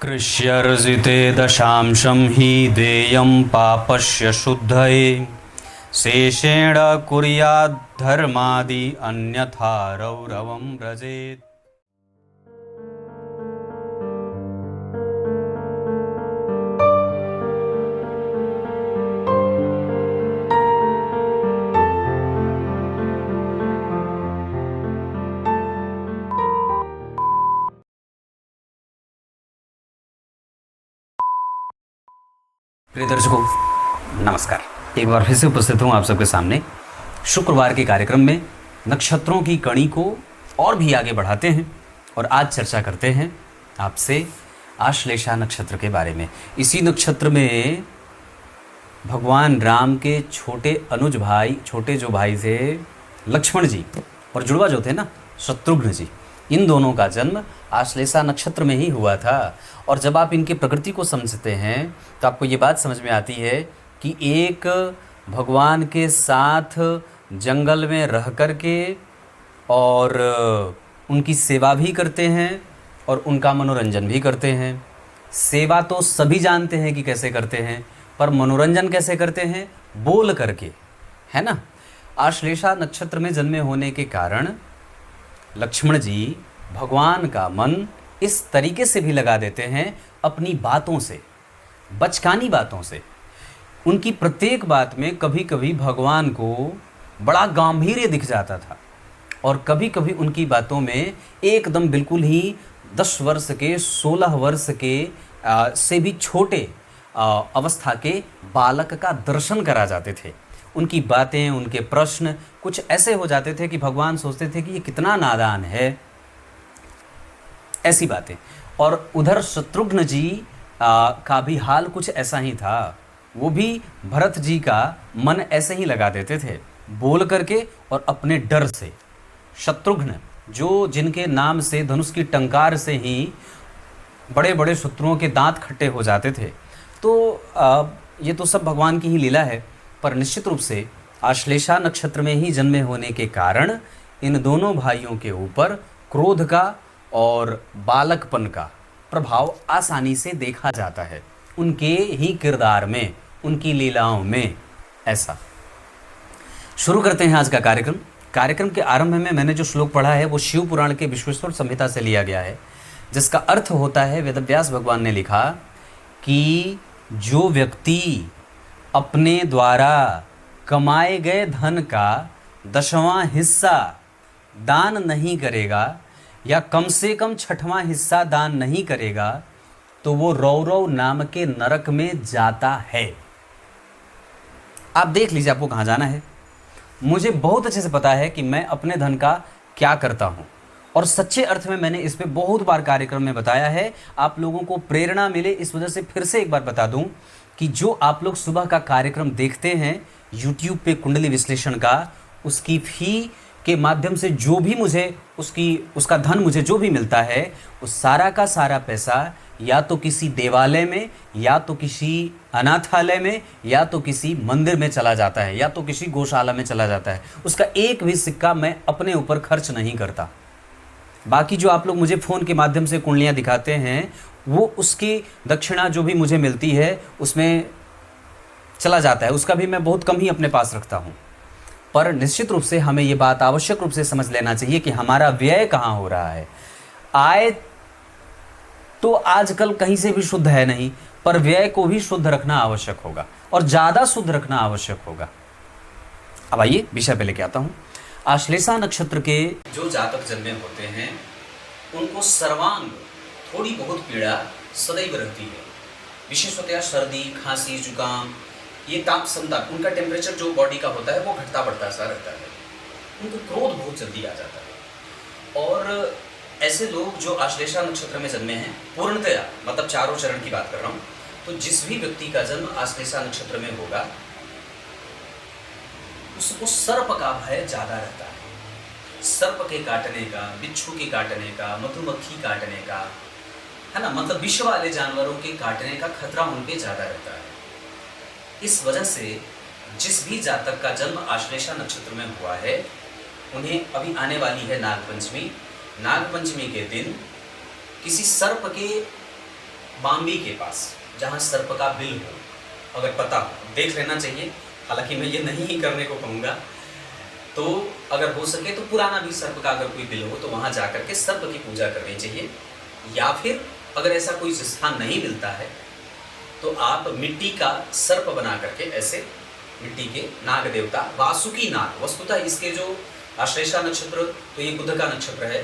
कृष्यर्जिते दशांशं हि देयं पापस्य शुद्धये शेषेण कुर्याद्धर्मादि अन्यथा रौरवं व्रजेत्। प्रिय दर्शकों, नमस्कार। एक बार फिर से उपस्थित हूँ आप सबके सामने शुक्रवार के कार्यक्रम में। नक्षत्रों की कड़ी को और भी आगे बढ़ाते हैं और आज चर्चा करते हैं आपसे आश्लेषा नक्षत्र के बारे में। इसी नक्षत्र में भगवान राम के छोटे अनुज भाई, छोटे जो भाई थे लक्ष्मण जी, और जुड़वा जो थे ना शत्रुघ्न जी, इन दोनों का जन्म आश्लेषा नक्षत्र में ही हुआ था। और जब आप इनकी प्रकृति को समझते हैं तो आपको ये बात समझ में आती है कि एक भगवान के साथ जंगल में रह कर के और उनकी सेवा भी करते हैं और उनका मनोरंजन भी करते हैं। सेवा तो सभी जानते हैं कि कैसे करते हैं, पर मनोरंजन कैसे करते हैं? बोल करके, है ना। आश्लेषा नक्षत्र में जन्मे होने के कारण लक्ष्मण जी भगवान का मन इस तरीके से भी लगा देते हैं अपनी बातों से, बचकानी बातों से। उनकी प्रत्येक बात में कभी कभी भगवान को बड़ा गांभीर्य दिख जाता था और कभी कभी उनकी बातों में एकदम बिल्कुल ही 10 वर्ष के, 16 वर्ष के से भी छोटे अवस्था के बालक का दर्शन करा जाते थे। उनकी बातें, उनके प्रश्न कुछ ऐसे हो जाते थे कि भगवान सोचते थे कि ये कितना नादान है, ऐसी बातें। और उधर शत्रुघ्न जी का भी हाल कुछ ऐसा ही था। वो भी भरत जी का मन ऐसे ही लगा देते थे बोल करके और अपने डर से। शत्रुघ्न जो जिनके नाम से, धनुष की टंकार से ही बड़े बड़े शत्रुओं के दांत खट्टे हो जाते थे। तो ये तो सब भगवान की ही लीला है, पर निश्चित रूप से आश्लेषा नक्षत्र में ही जन्मे होने के कारण इन दोनों भाइयों के ऊपर क्रोध का और बालकपन का प्रभाव आसानी से देखा जाता है उनके ही किरदार में, उनकी लीलाओं में। ऐसा शुरू करते हैं आज का कार्यक्रम। कार्यक्रम के आरंभ में मैंने जो श्लोक पढ़ा है वो शिव पुराण के विश्वेश्वर संहिता से लिया गया है, जिसका अर्थ होता है, वेदव्यास भगवान ने लिखा कि जो व्यक्ति अपने द्वारा कमाए गए धन का 10वां हिस्सा दान नहीं करेगा या कम से कम 6वां हिस्सा दान नहीं करेगा तो वो रौरव नाम के नरक में जाता है। आप देख लीजिए आपको कहाँ जाना है। मुझे बहुत अच्छे से पता है कि मैं अपने धन का क्या करता हूँ और सच्चे अर्थ में मैंने इस पे बहुत बार कार्यक्रम में बताया है। आप लोगों को प्रेरणा मिले इस वजह से फिर से एक बार बता दूं कि जो आप लोग सुबह का कार्यक्रम देखते हैं YouTube पे कुंडली विश्लेषण का, उसकी फी के माध्यम से जो भी मुझे उसका धन मुझे जो भी मिलता है, उस सारा का सारा पैसा या तो किसी देवालय में, या तो किसी अनाथालय में, या तो किसी मंदिर में चला जाता है, या तो किसी गौशाला में चला जाता है। उसका एक भी सिक्का मैं अपने ऊपर खर्च नहीं करता। बाकी जो आप लोग मुझे फ़ोन के माध्यम से कुंडलियाँ दिखाते हैं, वो उसकी दक्षिणा जो भी मुझे मिलती है उसमें चला जाता है, उसका भी मैं बहुत कम ही अपने पास रखता हूँ। पर निश्चित रूप से हमें ये बात आवश्यक रूप से समझ लेना चाहिए कि हमारा व्यय कहाँ हो रहा है। आय तो आजकल कहीं से भी शुद्ध है नहीं, पर व्यय को भी शुद्ध रखना आवश्यक होगा और ज़्यादा शुद्ध रखना आवश्यक होगा। अब आइए विषय पे लेके आता हूँ। आश्लेषा नक्षत्र के जो जातक जन्मे होते हैं उनको सर्वांग थोड़ी बहुत पीड़ा सदैव रहती है। विशेषतया सर्दी, खांसी, जुकाम, ये ताप क्षमता, उनका टेम्परेचर जो बॉडी का होता है वो घटता बढ़ता सा रहता है। उनको क्रोध बहुत जल्दी आ जाता है। और ऐसे लोग जो आश्लेषा नक्षत्र में जन्मे हैं, पूर्णतया मतलब चारों चरण की बात कर रहा हूँ, तो जिस भी व्यक्ति का जन्म आश्लेषा नक्षत्र में होगा उसको सर्प का भय ज़्यादा रहता है। सर्प के काटने का, बिच्छू के काटने का, मधुमक्खी काटने का, है ना, मतलब विष वाले जानवरों के काटने का खतरा उन पे ज़्यादा रहता है। इस वजह से जिस भी जातक का जन्म आश्लेषा नक्षत्र में हुआ है, उन्हें अभी आने वाली है नागपंचमी। नागपंचमी के दिन किसी सर्प के बाम्बी के पास, जहाँ सर्प का बिल हो, अगर पता हो देख लेना चाहिए, हालांकि मैं ये नहीं ही करने को कहूँगा। तो अगर हो सके तो पुराना भी सर्प का अगर कोई बिल हो तो वहाँ जा कर के सर्प की पूजा करनी चाहिए। या फिर अगर ऐसा कोई स्थान नहीं मिलता है तो आप मिट्टी का सर्प बना करके, ऐसे मिट्टी के नाग देवता वासुकी नाग, वस्तुतः इसके जो आश्लेषा नक्षत्र तो ये बुध का नक्षत्र है,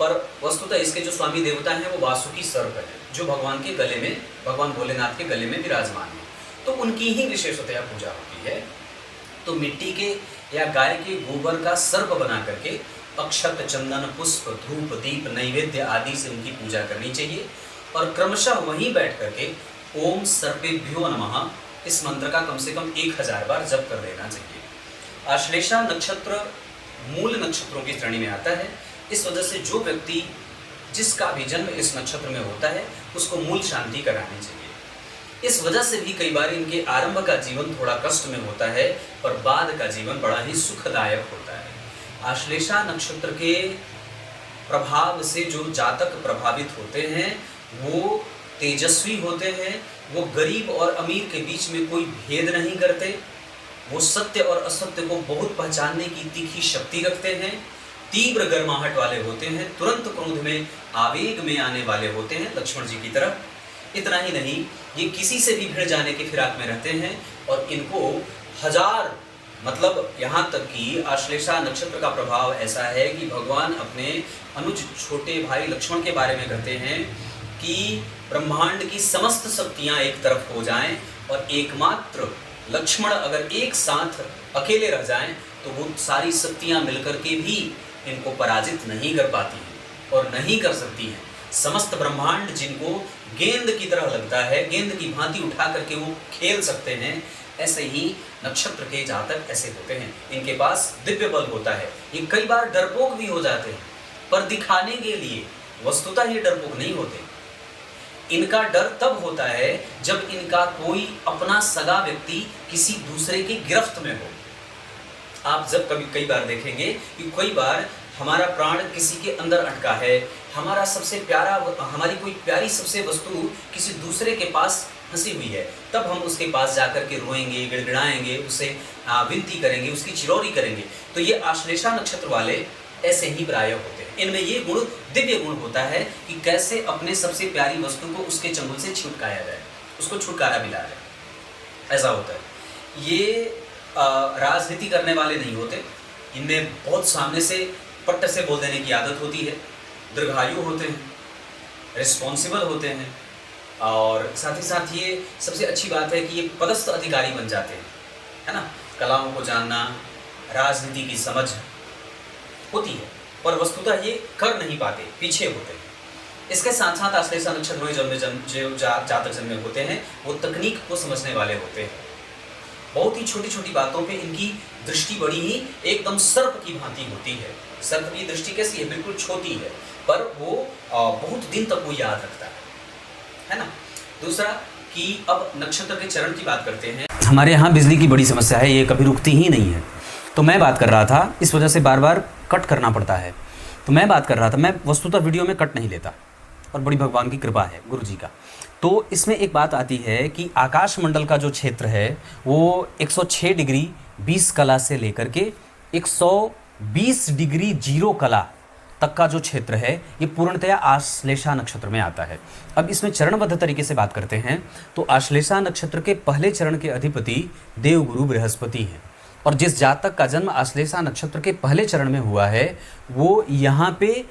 पर वस्तुतः इसके जो स्वामी देवता हैं वो वासुकी सर्प है, जो भगवान के गले में, भगवान भोलेनाथ के गले में विराजमान है। तो उनकी ही विशेषतया पूजा होती है। तो मिट्टी के या गाय के गोबर का सर्प बना करके अक्षत, चंदन, पुष्प, धूप, दीप, नैवेद्य आदि से उनकी पूजा करनी चाहिए। और क्रमशः वहीं बैठ करके ओम सर्पेभ्यो नमः इस मंत्र का कम से कम 1000 बार जप कर लेना चाहिए। आश्लेषा नक्षत्र मूल नक्षत्रों की श्रेणी में आता है। इस वजह से जो व्यक्ति जिसका भी जन्म इस नक्षत्र में होता है उसको मूल शांति करानी चाहिए। इस वजह से भी कई बार इनके आरंभ का जीवन थोड़ा कष्ट में होता है, पर बाद का जीवन बड़ा ही सुखदायक होता है। आश्लेषा नक्षत्र के प्रभाव से जो जातक प्रभावित होते हैं वो तेजस्वी होते हैं, वो गरीब और अमीर के बीच में कोई भेद नहीं करते, वो सत्य और असत्य को बहुत पहचानने की तीखी शक्ति रखते हैं, तीव्र गर्माहट वाले होते हैं, तुरंत क्रोध में, आवेग में आने वाले होते हैं, लक्ष्मण जी की तरह। इतना ही नहीं, ये किसी से भी भिड़ जाने के फिराक में रहते हैं और इनको हजार, मतलब यहाँ तक कि आश्लेषा नक्षत्र का प्रभाव ऐसा है कि भगवान अपने अनुज छोटे भाई लक्ष्मण के बारे में कहते हैं कि ब्रह्मांड की समस्त शक्तियाँ एक तरफ हो जाएं और एकमात्र लक्ष्मण अगर एक साथ अकेले रह जाएं तो वो सारी शक्तियाँ मिलकर के भी इनको पराजित नहीं कर पाती हैं और नहीं कर सकती हैं। समस्त ब्रह्मांड जिनको गेंद की तरह लगता है, गेंद की भांति उठा करके वो खेल सकते हैं, ऐसे ही नक्षत्र के जातक ऐसे होते हैं। इनके पास दिव्य बल होता है। ये कई बार डरपोक भी हो जाते हैं, पर दिखाने के लिए, वस्तुतः ये डरपोक नहीं होते। इनका डर तब होता है जब इनका कोई अपना सगा व्यक्ति किसी दूसरे की गिरफ्त में हो। आप जब कभी कई बार देखेंगे कि कई बार हमारा प्राण किसी के अंदर अटका है, हमारा सबसे प्यारा, हमारी कोई प्यारी सबसे वस्तु किसी दूसरे के पास फंसी हुई है, तब हम उसके पास जाकर के रोएंगे, गिड़गिड़ाएंगे, उसे विनती करेंगे, उसकी चिरौरी करेंगे। तो ये आश्लेषा नक्षत्र वाले ऐसे ही प्राय होते हैं। इनमें ये गुण, दिव्य गुण होता है कि कैसे अपने सबसे प्यारी वस्तु को उसके चंगुल से छुटकाया जाए, उसको छुटकारा मिला जाए, ऐसा होता है। ये राजनीति करने वाले नहीं होते, इनमें बहुत सामने से पट्ट से बोल देने की आदत होती है, दीर्घायु होते हैं, रिस्पॉन्सिबल होते हैं, और साथ ही साथ ये सबसे अच्छी बात है कि ये पदस्थ अधिकारी बन जाते हैं, है ना। कलाओं को जानना, राजनीति की समझ होती है, पर वस्तुतः ये कर नहीं पाते, पीछे होते हैं। इसके साथ साथ आश्लेषा नक्षत्र जो जातक जन्मे होते हैं वो तकनीक को समझने वाले होते हैं। बहुत ही छोटी छोटी बातों पे इनकी दृष्टि बड़ी ही एकदम सर्प की भांति होती है। सर्प की दृष्टि कैसी है? बिल्कुल छोटी है, पर वो बहुत दिन तक वो याद रखता है ना। दूसरा कि अब नक्षत्र के चरण की बात करते हैं। हमारे यहाँ बिजली की बड़ी समस्या है, ये कभी रुकती ही नहीं है। तो मैं बात कर रहा था, इस वजह से बार बार कट करना पड़ता है। तो मैं बात कर रहा था, मैं वस्तुतः वीडियो में कट नहीं लेता, और बड़ी भगवान की कृपा है, गुरु जी का। तो इसमें एक बात आती है कि आकाश मंडल का जो क्षेत्र है वो 106 डिग्री 20 कला से लेकर के 120 डिग्री 0 कला तक का जो क्षेत्र है ये पूर्णतया आश्लेषा नक्षत्र में आता है। अब इसमें चरणबद्ध तरीके से बात करते हैं तो आश्लेषा नक्षत्र के पहले चरण के अधिपति देवगुरु बृहस्पति हैं, और जिस जातक का जन्म आश्लेषा नक्षत्र के पहले चरण में हुआ है वो यहाँ पे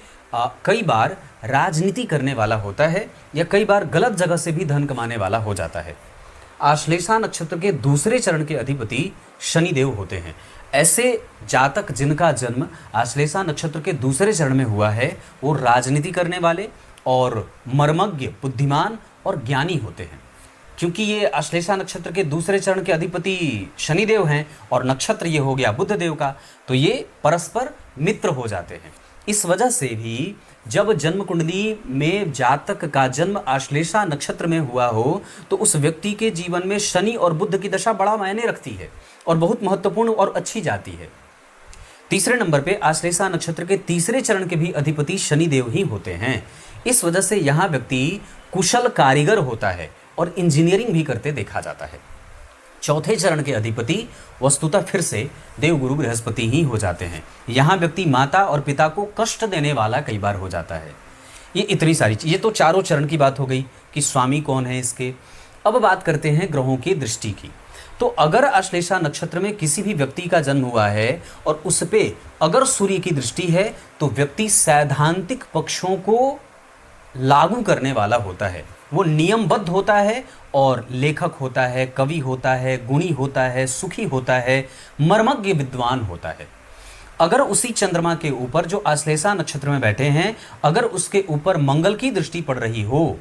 कई बार राजनीति करने वाला होता है, या कई बार गलत जगह से भी धन कमाने वाला हो जाता है। आश्लेषा नक्षत्र के दूसरे चरण के अधिपति शनिदेव होते हैं। ऐसे जातक जिनका जन्म आश्लेषा नक्षत्र के दूसरे चरण में हुआ है वो राजनीति करने वाले और मर्मज्ञ, बुद्धिमान और ज्ञानी होते हैं। क्योंकि ये आश्लेषा नक्षत्र के दूसरे चरण के अधिपति शनिदेव हैं और नक्षत्र ये हो गया बुध देव का, तो ये परस्पर मित्र हो जाते हैं। इस वजह से भी जब जन्म कुंडली में जातक का जन्म आश्लेषा नक्षत्र में हुआ हो तो उस व्यक्ति के जीवन में शनि और बुध की दशा बड़ा मायने रखती है और बहुत महत्वपूर्ण और अच्छी जाती है। तीसरे नंबर पे आश्लेषा नक्षत्र के तीसरे चरण के भी अधिपति शनिदेव ही होते हैं। इस वजह से यहाँ व्यक्ति कुशल कारीगर होता है और इंजीनियरिंग भी करते देखा जाता है। चौथे चरण के अधिपति वस्तुतः फिर से देवगुरु बृहस्पति ही हो जाते हैं। यहाँ व्यक्ति माता और पिता को कष्ट देने वाला कई बार हो जाता है। ये इतनी सारी चीज़, ये तो चारों चरण की बात हो गई कि स्वामी कौन है इसके। अब बात करते हैं ग्रहों की दृष्टि की। तो अगर आश्लेषा नक्षत्र में किसी भी व्यक्ति का जन्म हुआ है और उस पे अगर सूर्य की दृष्टि है तो व्यक्ति सैद्धांतिक पक्षों को लागू करने वाला होता है। वो नियमबद्ध होता है और लेखक होता है, कवि होता है, गुणी होता है, सुखी होता है, मर्मज्ञ विद्वान होता है। अगर उसी चंद्रमा के ऊपर जो आश्लेषा नक्षत्र में बैठे हैं, अगर उसके ऊपर मंगल की दृष्टि पड़ रही हो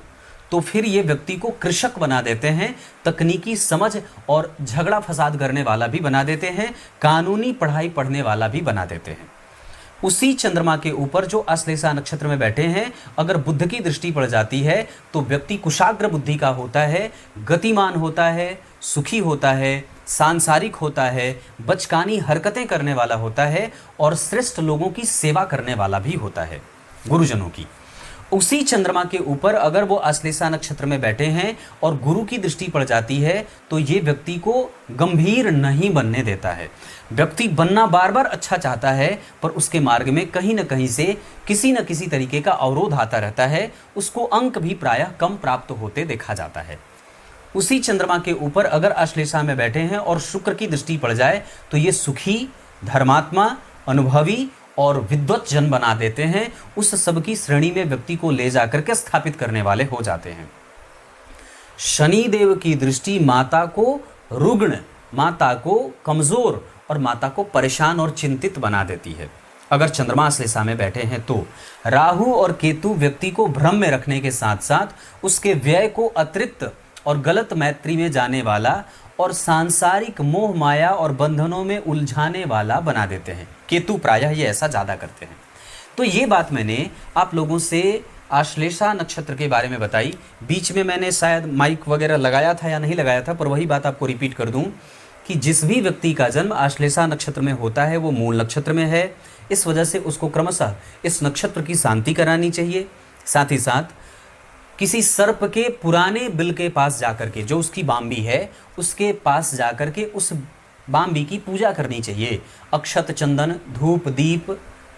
तो फिर ये व्यक्ति को कृषक बना देते हैं, तकनीकी समझ और झगड़ा फसाद करने वाला भी बना देते हैं, कानूनी पढ़ाई पढ़ने वाला भी बना देते हैं। उसी चंद्रमा के ऊपर जो आश्लेषा नक्षत्र में बैठे हैं, अगर बुध की दृष्टि पड़ जाती है तो व्यक्ति कुशाग्र बुद्धि का होता है, गतिमान होता है, सुखी होता है, सांसारिक होता है, बचकानी हरकतें करने वाला होता है और श्रेष्ठ लोगों की सेवा करने वाला भी होता है, गुरुजनों की। उसी चंद्रमा के ऊपर अगर वो आश्लेषा नक्षत्र में बैठे हैं और गुरु की दृष्टि पड़ जाती है तो ये व्यक्ति को गंभीर नहीं बनने देता है। व्यक्ति बनना बार बार अच्छा चाहता है पर उसके मार्ग में कहीं न कहीं से किसी न किसी तरीके का अवरोध आता रहता है, उसको अंक भी प्रायः कम प्राप्त होते देखा जाता है। उसी चंद्रमा के ऊपर अगर आश्लेषा में बैठे हैं और शुक्र की दृष्टि पड़ जाए तो ये सुखी, धर्मात्मा, अनुभवी और विद्वत जन बना देते हैं। उस सब की श्रेणी में व्यक्ति को ले जाकर के स्थापित करने वाले हो जाते हैं। शनि देव की दृष्टि माता को रुग्ण, माता को कमजोर और माता को परेशान और चिंतित बना देती है। अगर चंद्रमा आश्लेषा में बैठे हैं तो राहु और केतु व्यक्ति को भ्रम में रखने के साथ साथ उसके व्यय को अतिरिक्त और गलत मैत्री में जाने वाला और सांसारिक मोह माया और बंधनों में उलझाने वाला बना देते हैं। केतु प्रायः ये ऐसा ज़्यादा करते हैं। तो ये बात मैंने आप लोगों से आश्लेषा नक्षत्र के बारे में बताई। बीच में मैंने शायद माइक वगैरह लगाया था या नहीं लगाया था, पर वही बात आपको रिपीट कर दूं कि जिस भी व्यक्ति का जन्म आश्लेषा नक्षत्र में होता है वो मूल नक्षत्र में है। इस वजह से उसको क्रमशः इस नक्षत्र की शांति करानी चाहिए। साथ ही साथ किसी सर्प के पुराने बिल के पास जाकर के, जो उसकी बाम्बी है उसके पास जाकर के उस बाम्बी की पूजा करनी चाहिए। अक्षत, चंदन, धूप, दीप,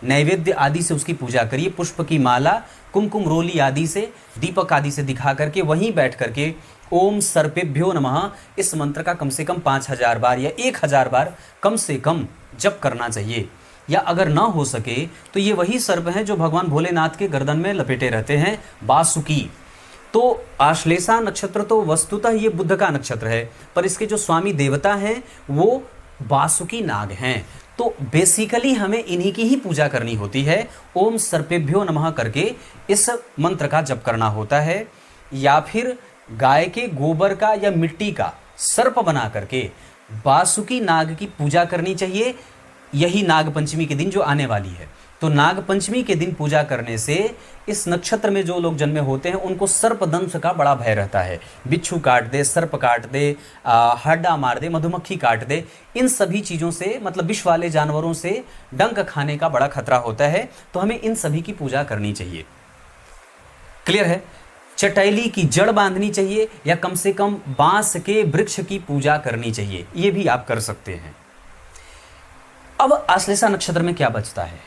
नैवेद्य आदि से उसकी पूजा करिए। पुष्प की माला, कुमकुम रोली आदि से, दीपक आदि से दिखा करके वहीं बैठ करके ओम सर्पेभ्यो नमः इस मंत्र का कम से कम 5000 बार या 1000 बार कम से कम जप करना चाहिए। या अगर ना हो सके तो ये वही सर्प हैं जो भगवान भोलेनाथ के गर्दन में लपेटे रहते हैं, बासुकी। तो आश्लेषा नक्षत्र तो वस्तुतः ये बुध का नक्षत्र है, पर इसके जो स्वामी देवता हैं वो बासुकी नाग हैं। तो बेसिकली हमें इन्हीं की ही पूजा करनी होती है। ओम सर्पेभ्यो नमः करके इस मंत्र का जप करना होता है, या फिर गाय के गोबर का या मिट्टी का सर्प बना करके बासुकी नाग की पूजा करनी चाहिए। यही नाग पंचमी के दिन जो आने वाली है, तो नाग पंचमी के दिन पूजा करने से इस नक्षत्र में जो लोग जन्मे होते हैं उनको सर्प दंश का बड़ा भय रहता है। बिच्छू काट दे, सर्प काट दे, हड्डा मार दे, मधुमक्खी काट दे, इन सभी चीज़ों से मतलब विष वाले जानवरों से डंक खाने का बड़ा खतरा होता है। तो हमें इन सभी की पूजा करनी चाहिए। क्लियर है? चटैली की जड़ बांधनी चाहिए या कम से कम बांस के वृक्ष की पूजा करनी चाहिए। ये भी आप कर सकते हैं। अब आश्लेषा नक्षत्र में क्या बचता है?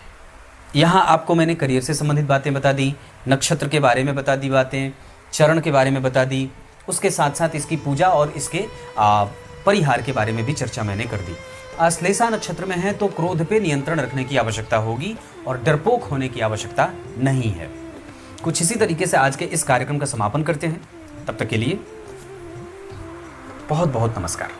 यहाँ आपको मैंने करियर से संबंधित बातें बता दी, नक्षत्र के बारे में बता दी बातें, चरण के बारे में बता दी, उसके साथ साथ इसकी पूजा और इसके परिहार के बारे में भी चर्चा मैंने कर दी। आश्लेषा नक्षत्र में है तो क्रोध पे नियंत्रण रखने की आवश्यकता होगी और डरपोक होने की आवश्यकता नहीं है। कुछ इसी तरीके से आज के इस कार्यक्रम का समापन करते हैं। तब तक के लिए बहुत बहुत नमस्कार।